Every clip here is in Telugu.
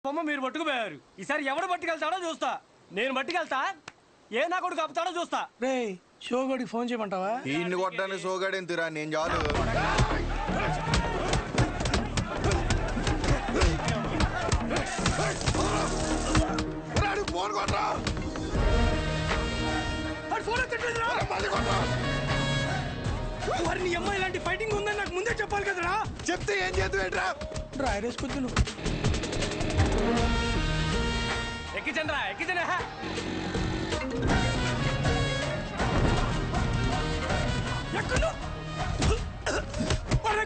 బొమ్మ మీరు పట్టుకుపోయారు. ఈసారి ఎవడు పట్టుకెళ్తాడో చూస్తా. నేను పట్టుకెళ్తా, ఏ నా కొడుకు ఆపుతాడో చూస్తా. రే షోగడికి ఫోన్ చేయమంటావా? ఈయన్ని కొట్టడానికి షోగాడు ఎంతురా, నేను చాలు. వారిని అమ్మాయి ఇలాంటి ఫైటింగ్ ఉందని నాకు ముందే చెప్పాలి కదరా. చెప్తే ఏం చేద్దాం? డ్రైరేసుకొద్దు నువ్వు. ఎక్కించండి రా, ఎక్కించండి.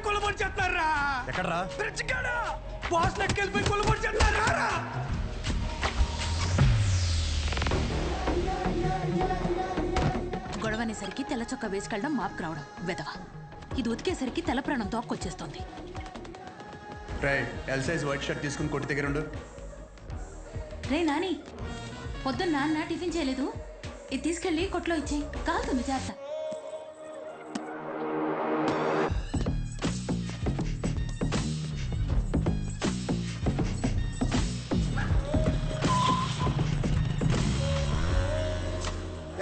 కొలబడి చేస్తారా? ఎక్కడరా? బాస్ నెక్కెళ్ళిపోయి కొలబడి చేస్తారా? గొడవనేసరికి తెల్ల చొక్క వేసుకెళ్ళడం మాపుకు రావడం వెదవ. ఇది ఉతికేసరికి తెల్ల ప్రాణం తోక్కొచ్చేస్తోంది. ఎల్ సైజ్ వైట్ షర్ట్ తీసుకుని కొట్టి దగ్గర ఉండు. రే నాని, పొద్దున్న నాన్న టిఫిన్ చేయలేదు, ఇది తీసుకెళ్ళి కొట్లో ఇచ్చి కాలుతుంది జాగ్రత్త.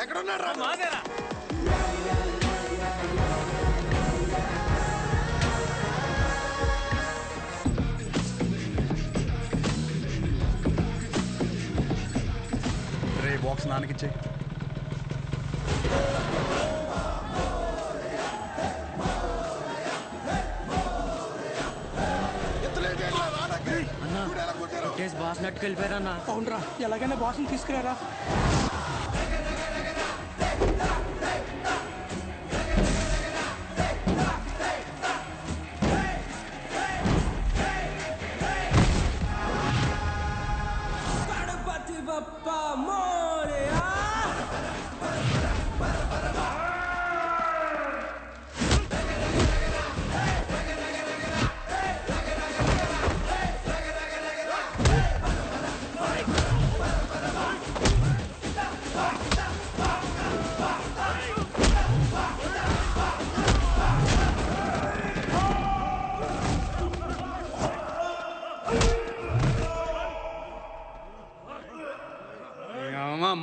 ఎక్కడున్నారా? మాదేరా. రే బాక్స్ నాన్నకిచ్చే. బాస్ నట్టుకెళ్ళిపోయారన్నా. అవునరా, ఎలాగైనా బాస్ని తీసుకురారా.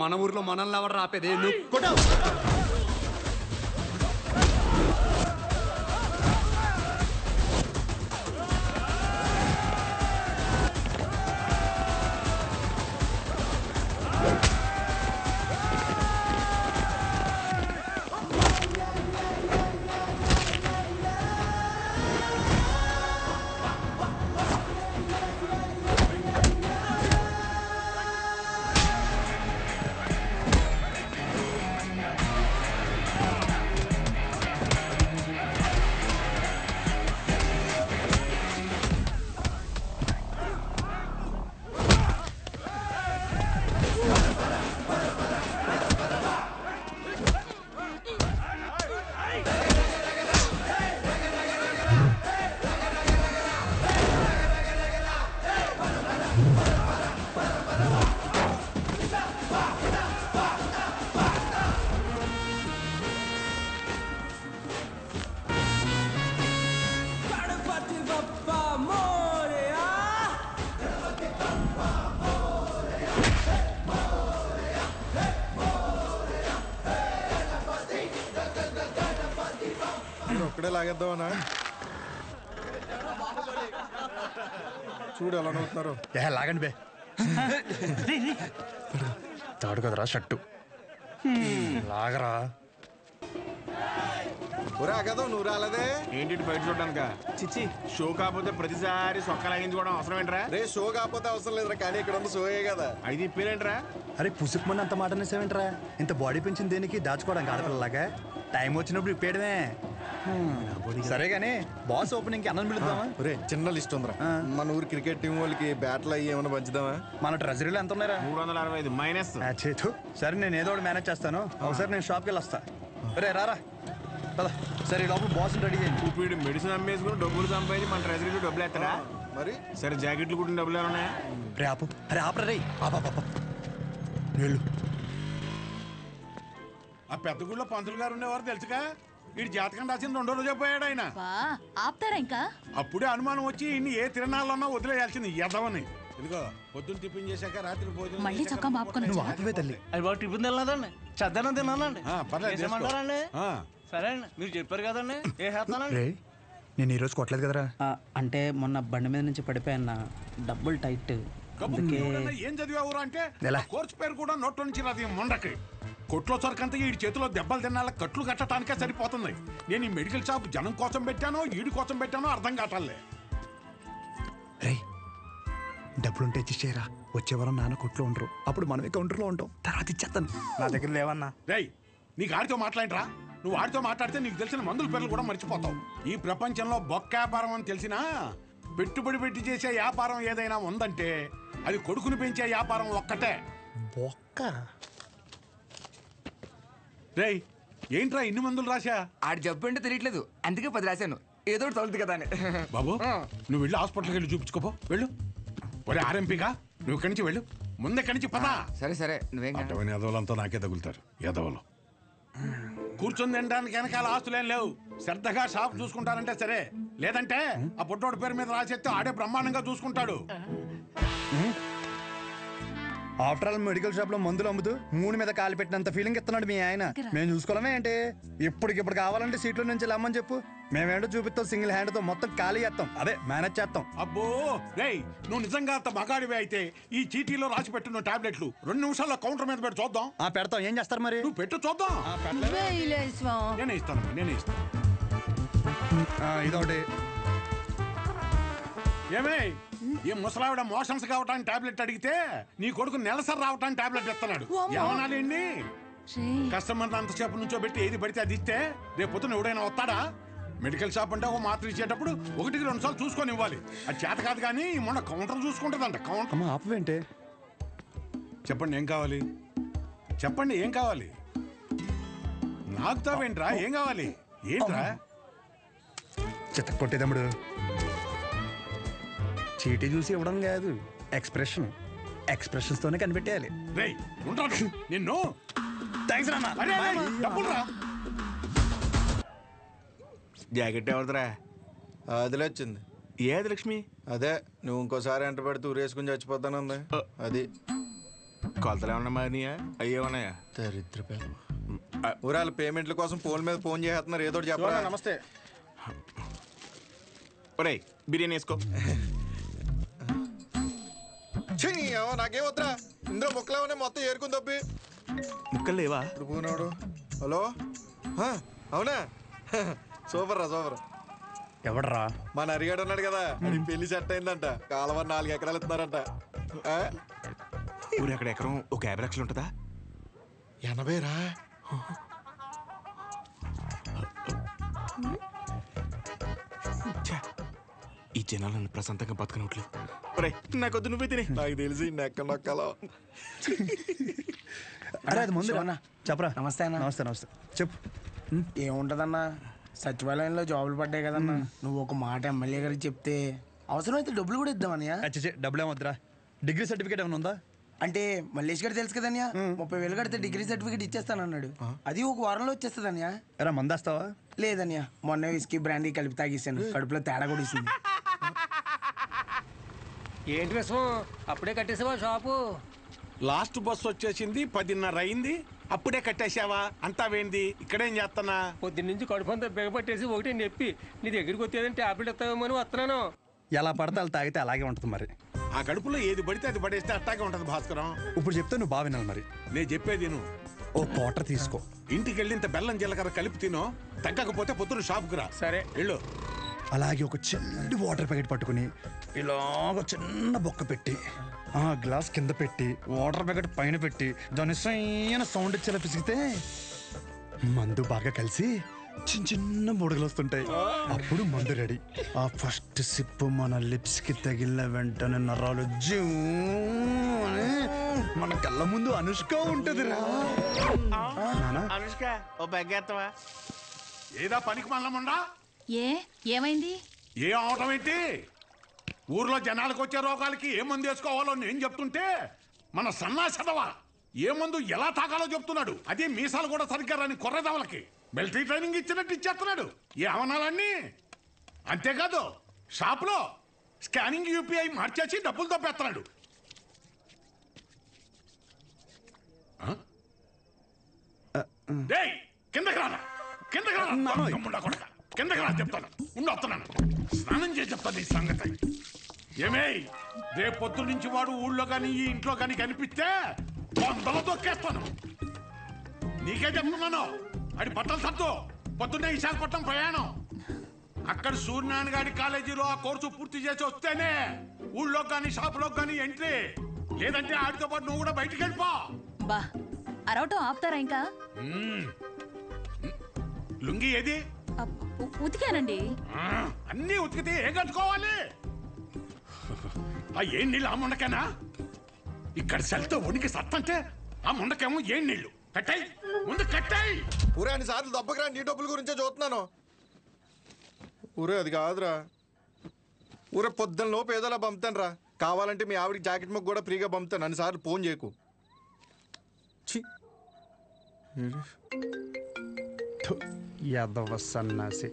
మన ఊర్లో మనల్ని ఎవరు రాపేది? నువ్వు కొట్టు. ఒక్కడే లాగేద్దామనా? చూడు ఎలా నవ్వుతున్నారు. లాగండి బే. తాడు కదరా షర్టు, లాగరా. ఒరే కదా నువ్వు రాలేదే ఏంటి బయట చూడడానిక? చిచ్చి, షో కాకపోతే ప్రతిసారి సొక్క లాగించుకోవడం అవసరం ఏంట్రా? రే షో కాకపోతే అవసరం లేదురా, కానీ ఇక్కడ ఉన్న షోయే కదా. అయితే ఇప్పేరేంట్రా? అరే పుసుకు మంది అంత మాట అనేసేవేంట్రా? ఇంత బాడీ పెంచింది దేనికి? దాచుకోవడానికి ఆడపిల్లలాగా. టైం వచ్చినప్పుడు ఇప్పేయడమే. సరే గానీ బాస్ ఓపెనింగ్ కి అన్నం పిలుద్దామా? ఒరే చిన్న లిస్ట్ ఉందిరా. మన ఊరు క్రికెట్ టీం వాళ్ళకి బ్యాట్లు అయ్యి ఏమైనా పంచుదామా? మన ట్రెజరీలో ఎంత ఉన్నారా? 365 మైనస్. సరే నేను ఏదో ఒకటి మేనేజ్ చేస్తాను. ఒకసారి నేను షాప్కి వెళ్ళి వస్తా. రే రారా పద. సరే ఈ లోపల బాస్ రెడీ చేయండి. ఇప్పుడు మెడిసిన్ అమ్మేసుకుని డబ్బులు సంపాదించి మన ట్రెజరీలో డబ్బులు ఎత్తరా? మరి సరే జాకెట్లు కుట్టిన డబ్బులు ఏమైనా ఉన్నాయా? రే ఆపు, అరే ఆపరా రే. వెళ్ళు. ఆ పెద్ద గుళ్ళో పంతులు గారు ఉండేవారు తెలుసుగా. వీడి జాతకం రాసింది 2 రోజు పోయాడు ఆయన. ఆపుతారా ఇంకా? అప్పుడే అనుమానం వచ్చి ఇన్ని ఏ తిరణాలన్నా వదిలేయాల్సింది ఎదవని. ఇదిగో పొద్దున్న టిఫిన్ చేశాక రాత్రి భోజనం మళ్ళీ చేశాక చొక్కా మాపుకొని నువ్వు వచ్చావా? ఆపవే తల్లి. అది బాబు టిఫిన్ తినలేదండి చద్దనం తిన్నానండి ఆ, పర్లేదు, చేసుకో. చేసేయమంటారండి? ఆ. సరే అండి మీరు చెప్పారు కదండి ఏ చేస్తానండి రే నేను ఈరోజు కొట్టలేదు కదరా. అంటే మొన్న బండి మీద నుంచి పడిపోయాన్న డబ్బులు టైట్. కబుర్లు ఎవడన్నా ఏం చదివావురా అంటే ఎలా? ఆ కోర్సు పేరు కూడా నోట్లో నుంచి రాదు ఈ మొండకి. కొట్లో సరికంతా ఈ చేతిలో దెబ్బలు తినాల కట్లు కట్టడానికే సరిపోతుంది. నేను ఈ మెడికల్ షాప్ జనం కోసం పెట్టానో ఈడి కోసం పెట్టానో అర్థం కావట్లే. రే డబ్బులుంటే ఇచ్చేరా. వచ్చే వారం నాన్న కొట్లో ఉండరు, అప్పుడు మనమే కౌంటర్లో ఉంటాం. తర్వాత ఇచ్చేస్తాను. నా దగ్గర లేవన్నా. రేయ్ నీకు ఆడితో మాట్లాడరా. నువ్వు ఆడితో మాట్లాడితే నీకు తెలిసిన మందుల పేర్లు కూడా మర్చిపోతావు. ఈ ప్రపంచంలో బొక్క వ్యాపారం అని తెలిసినా పెట్టుబడి పెట్టి చేసే వ్యాపారం ఏదైనా ఉందంటే అది కొడుకుని పెంచే వ్యాపారం ఒక్కటే. బొక్క రేయ్ ఏంట్రా ఇన్ని మందులు రాశా? ఆడి జబ్బు అంటే తెలియట్లేదు, అందుకే 10 రాశాను. ఏదో ఒకటి తగులుతుంది కదా అని. బాబు నువ్వు వెళ్ళి హాస్పిటల్కి వెళ్ళి చూపించుకోపో. వెళ్ళు. ఒరే ఆర్ఎంపీగా నువ్వు ఇక్కడి నుంచి వెళ్ళు. ముందే ఇక్కడి నుంచి పదా. సరే సరే నువ్వేం కాదు. అటువంటి ఎదవలంతా నాకే తగులుతారు. ఎదవలు కూర్చొని తినడానికి వెనకాల ఆస్తులేం లేవు. శ్రద్ధగా షాప్ చూసుకుంటారంటే సరే, లేదంటే ఆ పుట్టోడు పేరు మీద రాసేస్తే ఆడే బ్రహ్మాండంగా చూసుకుంటాడు. ఆఫ్టర్ ఆల్ మెడికల్ షాప్ లో మందులు అమ్ముతూ మూడు మీద కాలు పెట్టినంత ఫీలింగ్ ఇస్తున్నాడు మీ ఆయన. మేము చూసుకోవడమే ఏంటి? ఇప్పటికిప్పుడు కావాలంటే సీట్లో నుంచి లమ్మని చెప్పు, మేమేంటో చూపిస్తాం. సింగిల్ హ్యాండ్ తో మొత్తం ఖాళీ చేస్తాం, అదే మేనేజ్ చేస్తాం. అబ్బో రేయ్ నువ్వు నిజంగా అంత మగాడివే అయితే ఈ చీటీలో రాసి పెట్టున్న టాబ్లెట్లు 2 నిమిషాల్లో కౌంటర్ మీద పెట్టి చూద్దాం. పెడతాం. ఏం చేస్తారు మరి? నువ్వు పెట్టు చూద్దాం. నేనే ఇస్తాను. ఇదొకటి. ఏమే ఈ ముసలావిడ మోషన్స్ కావటానికి టాబ్లెట్ అడిగితే నీ కొడుకు నెలసరి రావటానికి టాబ్లెట్ ఇస్తున్నాడు. ఏమనాలండి? కస్టమర్ అంతసేపు నుంచో పెట్టి ఏది పడితే అది ఇస్తే రేపు పొద్దున ఎవడైనా వస్తాడా? మెడికల్ షాప్ అంటే ఒక మాత్ర ఇచ్చేటప్పుడు 1-2 సార్లు చూసుకొని ఇవ్వాలి. అది చేత కాదు కానీ మొన్న కౌంటర్ చూసుకుంటుందంట. కౌంటర్ అమ్మ ఆపవేంటే? చెప్పండి ఏం కావాలి? చెప్పండి ఏం కావాలి? నాకుతావేంట్రా? ఏం కావాలి? ఏంట్రా? చిత్త కొట్టేదమ్ముడు. చీటీ చూసి ఇవ్వడం కాదు, ఎక్స్ప్రెషన్స్ తోనే కనిపెట్టేయాలి. రేయ్ ఉంటాను నిన్ను. థ్యాంక్స్ నాన్న. అరే, డబ్బులురా. జాకెట్ ఎవరిదిరా? అదిలే వచ్చింది. ఏది లక్ష్మి? అదే నువ్వు ఇంకోసారి ఎంట పెడితే ఊరేసుకుని చచ్చిపోతానుంది. అది కొలతలు ఏమన్నా మారినాయా? అయ్యేమన్నాయా? దరిద్ర ఊరాల పేమెంట్ల కోసం ఫోన్ మీద ఫోన్ చేస్తున్నారు. ఏదో చెప్పరా. నమస్తే. ఒరేయ్ బిర్యానీ వేసుకో. నాకేం వద్దా? ఇందులో ముక్కలేమన్నా మొత్తం ఏరుకుని తప్పి ముక్కలు లేవా? ఇప్పుడు పోనాడు. హలో అవునా? సూపర్ రా సూపర్. ఎవడరా? మన అరిగాడు ఉన్నాడు కదా, అది పెళ్లి సెట్ అయిందంట. కాలువ 4 ఎకరాలు ఇస్తున్నారంట. ఊరు అక్కడ ఎకరం ఒక 50 లక్షలు ఉంటుందా? 80 రా. ఈ జనాలు నన్ను ప్రశాంతంగా బతకనట్లు. ఒరేయ్ నాకొద్దు, నువ్వే తినే. నాకు తెలిసి నెక్క నొక్కలో. అరే అది ముందు చెప్పరా. నమస్తే అన్న. నమస్తే చెప్పు. ఏముంటదన్నా, సచివాలయంలో జాబులు పడ్డాయి కదన్నా. నువ్వు ఒక మాట ఎమ్మెల్యే గారికి చెప్తే అవసరమైతే డబ్బులు కూడా ఇద్దామన్నయ్య. డబ్బులు ఏమొద్దురా. డిగ్రీ సర్టిఫికేట్ ఏమైనా ఉందా? అంటే మల్లేష్ గారు తెలుసు కదన్యా, 30,000 కడితే డిగ్రీ సర్టిఫికేట్ ఇచ్చేస్తానన్నాడు. అది ఒక వారంలో వచ్చేస్తుందన్యా. ఎరా మందేస్తావా? లేదన్యా, మొన్న విస్కీ బ్రాండీ కలిపి తాగేసాను. కడుపులో తేడా కూడా ఇస్తుంది. ఏంటి విషయం? అప్పుడే కట్టేసావా షాపు? లాస్ట్ బస్ వచ్చేసింది, 10:30 అయింది. అప్పుడే కట్టేశావా? అంతా వేంది? ఇక్కడేం చేస్తానా? పొద్దున్నుంచి కడుపంతా బిగపట్టేసి ఒకటి చెప్పి నీ దగ్గరికి వచ్చేదని టాబ్లెట్ ఇస్తావేమో అని వస్తున్నాను. ఎలా పడితే అలా తాగితే అలాగే ఉంటుంది మరి. ఆ కడుపులో ఏది పడితే అది పడేస్తే అట్టాగే ఉంటది భాస్కరం. ఇప్పుడు చెప్తే నువ్వు బాగా వినాలి మరి. నేను చెప్పేది నువ్వు ఓ క్వార్టర్ తీసుకో. ఇంటికి వెళ్ళి ఇంత బెల్లం జీలకర్ర కలిపి తినో. తగ్గకపోతే పొద్దున షాప్కి రా. సరే వెళ్ళు. అలాగే ఒక చిన్న వాటర్ ప్యాకెట్ పట్టుకుని ఇలాగ చిన్న బొక్క పెట్టి ఆ గ్లాస్ కింద పెట్టి వాటర్ ప్యాకెట్ పైన పెట్టి దాని సైన సౌండ్ ఇచ్చేలా పిసిగితే మందు బాగా కలిసి చిన్న చిన్న బుడగలు వస్తుంటాయి. అప్పుడు మందు రెడీ. ఆ ఫస్ట్ సిప్ మన లిప్స్ కి తగిలిన వెంటనే నరాలు జూ అని మన కళ్ళ ముందు అనుష్క ఉంటది రా. అనుష్క ఓ బెగ్గేస్తావా? ఏదా పనికి మల్లముండా? ఏమైంది? ఏం అవటం ఏంటి? ఊర్లో జనాలకు వచ్చే రోగాలకి ఏ మందు వేసుకోవాలో నేను చెప్తుంటే మన సన్నాసదవా ఏ మందు ఎలా తాగాలో చెప్తున్నాడు. అదే మీసాలు కూడా సరిగ్గా రాని కొర్రదవలకి మిలిటరీ ట్రైనింగ్ ఇచ్చినట్టు ఇచ్చేస్తున్నాడు. ఏ అవనాలన్నీ అంతేకాదు షాపులో స్కానింగ్ యూపీఐ మార్చేసి డబ్బులు తప్పేస్తున్నాడు. డేయ్ కిందకి రారా కిందకి రారా తమ్ముడా కొడక కిందకి రా చెప్తాను వస్తున్నాను స్నానం చేసి చెప్తాను ఈ సంగతి ఏమే రేపొద్దు నుంచి వాడు ఊళ్ళో కానీ ఈ ఇంట్లో కానీ కనిపిస్తే వందలు దొక్కేస్తాను నీకే చెప్తున్నాను అది బట్టలు సర్దు పొద్దున్నే విశాఖపట్నం ప్రయాణం అక్కడ సూర్యనారాయణ గారి కాలేజీలో ఆ కోర్సు పూర్తి చేసి వస్తేనే ఊళ్ళో కానీ షాపులో కానీ ఎంట్రీ లేదంటే ఆడితో పాటు నువ్వు కూడా బయటికి వెళ్ళిపో బా అరవటం ఆపుతారా ఇంకా లుంగి ఏది ఉతికానండి అన్నీ ఉతికితే ఏం కట్టుకోవాలి ఆ ఏం నీళ్ళు ఆ ముండకేనా ఇక్కడ సెల్తో వణికి సత్తంటే ఆ ముండకేమో ఏం నీళ్లు కట్టాయి ముందు కట్టాయి ఊరే అన్ని సార్లు దెబ్బకిరా నీ డబ్బుల గురించే చూస్తున్నాను ఊరే అది కాదురా ఊరే పొద్దున్న లోపు ఏదోలా పంపుతాను రా కావాలంటే మీ ఆవిడకి జాకెట్ ముక్క కూడా ఫ్రీగా పంపుతాను అన్నిసార్లు ఫోన్ చేయకు యాదవ సన్నాసి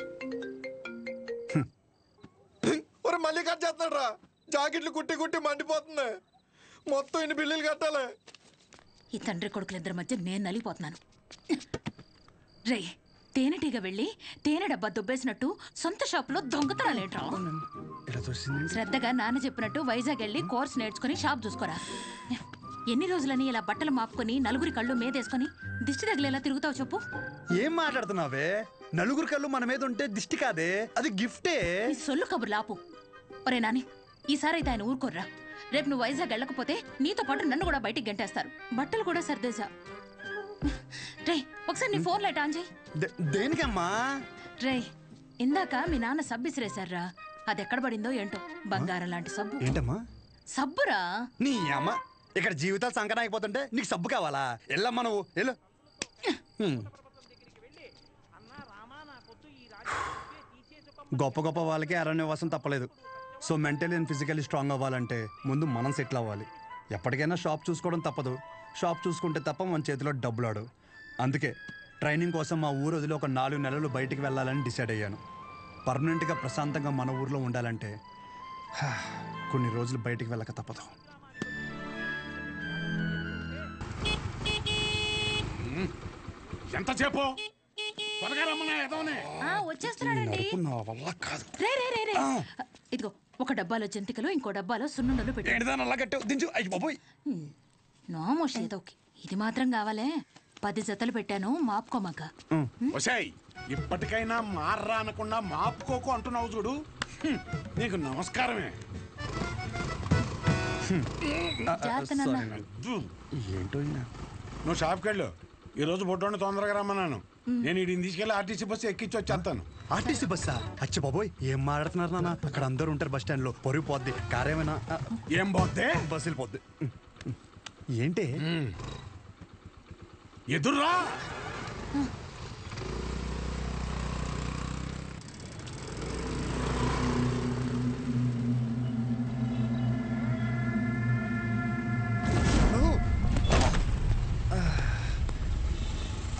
ఊరే మళ్ళీ కట్ చేస్తున్నాడు రా జాకెట్లు కుట్టి కుట్టి మండిపోతుంది మొత్తం ఇన్ని బిల్లులు కట్టాలి ఈ తండ్రి కొడుకులిద్దరి మధ్య నేను నలిగిపోతున్నాను రే తేనెటీగ వెళ్ళి తేనె డబ్బా దుబ్బేసినట్టు సొంత షాపులో దొంగతనాలేంట్రా శ్రద్ధగా నాన్న చెప్పినట్టు వైజాగ్ వెళ్ళి కోర్స్ నేర్చుకుని షాప్ చూసుకోరా ఎన్ని రోజులని ఇలా బట్టలు మాపుకొని నలుగురి కళ్ళు మీదేసుకొని దిష్టి తగిలేలా తిరుగుతావు చెప్పు ఏం మాట్లాడుతున్నావే నలుగురు కళ్ళు మన మీద ఉంటే దిష్టి కాదే అది గిఫ్టే నీ సొల్లు కబుర్లు ఆపు ఒరే నాని ఈసారి అయితే ఆయన ఊరుకోర్రా రేపు నువ్వు వైజాగ్ వెళ్ళకపోతే నీతో పాటు నన్ను కూడా బయటికి గంటేస్తారు బట్టలు కూడా సర్దేశా రే ఒకసారి నీ ఫోన్ లైట్ ఆన్ చేయి దేనికమ్మా రే ఇందాక మీ నాన్న సబ్బు ఇసిరేశారా అది ఎక్కడ పడిందో ఏంటో బంగారం లాంటి సబ్బు ఏంటమ్మా సబ్బురా నీ అమ్మ ఇక్కడ జీవితాలు సంకటం అయిపోతుంటే నీకు సబ్బు కావాలా వెళ్ళమ్మా నువ్వు వెళ్ళు గొప్ప గొప్ప వాళ్ళకి అరణ్యవాసం తప్పలేదు so mentally and physically strong అవ్వాలంటే ముందు మనం సెటిల్ అవ్వాలి ఎప్పటికైనా షాప్ చూసుకోవడం తప్పదు షాప్ చూసుకుంటే తప్ప మన చేతిలో డబ్బులు ఆడు అందుకే ట్రైనింగ్ కోసం మా ఊరు వదిలి ఒక 4 నెలలు బయటికి వెళ్ళాలని డిసైడ్ అయ్యాను పర్మనెంట్గా ప్రశాంతంగా మన ఊర్లో ఉండాలంటే కొన్ని రోజులు బయటికి వెళ్ళక తప్పదు ఎంతసేపు త్వరగా రమ్మన్నా ఎదవనే వచ్చేస్తున్నాడండి నా వల్ల కాదు రే రే రే రే ఇదిగో ఒక డబ్బాలో జంతికలు ఇంకో డబ్బాలో సున్నుండలు పెట్టు ఏంటిదాని అలా కట్టావు దించు అయ్యి బాబోయ్ నోమోష్ ఏదోకి ఇది మాత్రం కావాలే 10 జతలు పెట్టాను మాపుకోమాక వసాయ్ ఇప్పటికైనా మార్రా అనకుండా మాపుకోకు అంటున్నావు చూడు నీకు నమస్కారమే జాగ్రత్త నాన్న. ఏంటో నువ్వు షాప్కి వెళ్ళు ఈ రోజు బొడ్డోని తొందరగా రమ్మన్నాను నేను వీడిని తీసుకెళ్ళి ఆర్టీసీ బస్సు ఎక్కించి వచ్చేస్తాను ఆర్టీసీ బస్సా అచ్చి బాబోయ్ ఏం మాట్లాడుతున్నారు నాన్న అక్కడ అందరూ ఉంటారు బస్ స్టాండ్ లో పొరుగు పోద్ది కారేమైనా ఏం పోతే బస్సు వెళ్ళిపోద్ది ఏంటి ఎదుర్రా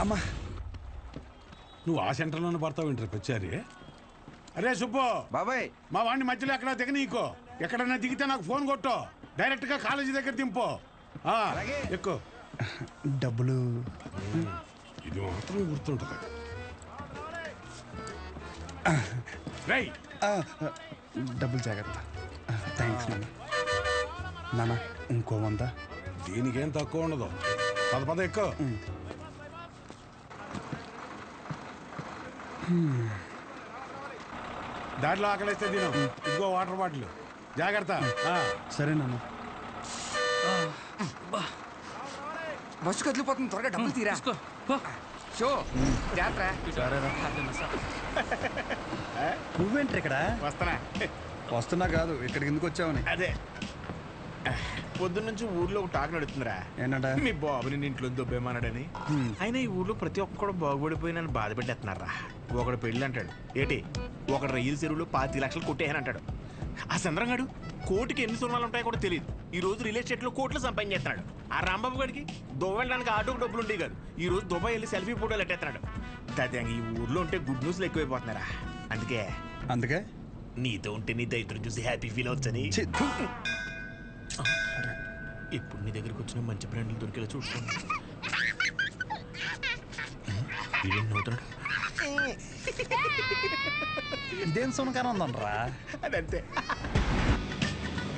అమ్మా నువ్వు ఆ సెంటర్లోనే పడతావు ఇంటర్కి వచ్చారి అరే సుబ్బు బాబాయ్ మా వాడిని మధ్యలో ఎక్కడ దిగనీకో ఎక్కడన్నా దిగితే నాకు ఫోన్ కొట్టు డైరెక్ట్ గా కాలేజీ దగ్గర దింపు ఎక్కువ డబ్బులు ఇది మాత్రం గుర్తుంటుంది రై డబ్బులు జాగ్రత్త థ్యాంక్స్ నాన్న నాన్న ఇంకో 100 దీనికేం తక్కువ ఉండదు పద ఎక్కువ దాంట్లో ఆకలిస్తే తిను ఇంకో వాటర్ బాటిల్ జాగ్రత్త సరే నాన్న బస్సు కదిలిపోతుంది త్వరగా డబ్బులు తీరా షో జాగ్రత్త నువ్వేంటి ఇక్కడ వస్తానా వస్తున్నా కాదు ఇక్కడికి ఎందుకు వచ్చావని అదే పొద్దున్న నుంచి ఊర్లో ఒక టాక్ నడుతుందిరా ఏంటంట మీ బాబుని నీ ఇంట్లో దొబ్బేమన్నాడని అయినా ఈ ఊర్లో ప్రతి ఒక్కడు బాగుపడిపోయి నన్ను బాధ పెట్టేస్తున్నారా ఒకడు పెళ్ళి అంటాడు ఏటి ఒకడు రైలు చెరువులో 25 లక్షలు కొట్టేయని అంటాడు ఆ చంద్రంగాడు కోటికి ఎన్ని సున్నాలు ఉంటాయో కూడా తెలియదు ఈ రోజు రియల్ ఎస్టేట్ లో కోట్లు సంపాదించేస్తున్నాడు ఆ రాంబాబు గడికి దుబాయ్ వెళ్ళడానికి ఆటోకి డబ్బులు ఉండేవి కాదు ఈ రోజు దుబాయ్ వెళ్ళి సెల్ఫీ ఫోటోలు ఎట్టేస్తున్నాడు దాదాపు ఈ ఊర్లో ఉంటే గుడ్ న్యూస్లు ఎక్కువైపోతున్నారా అందుకే నీతో ఉంటే నీ దైత్రం చూసి హ్యాపీ ఫీల్ అవచ్చని ఇప్పుడు నీ దగ్గరికి వచ్చిన మంచి బ్రాండ్లు దొరికేలా చూసుకోండి ఇదేం నవ్వుతున్నాడు? ఇదేం సునకాన ఉందనరా అదంతే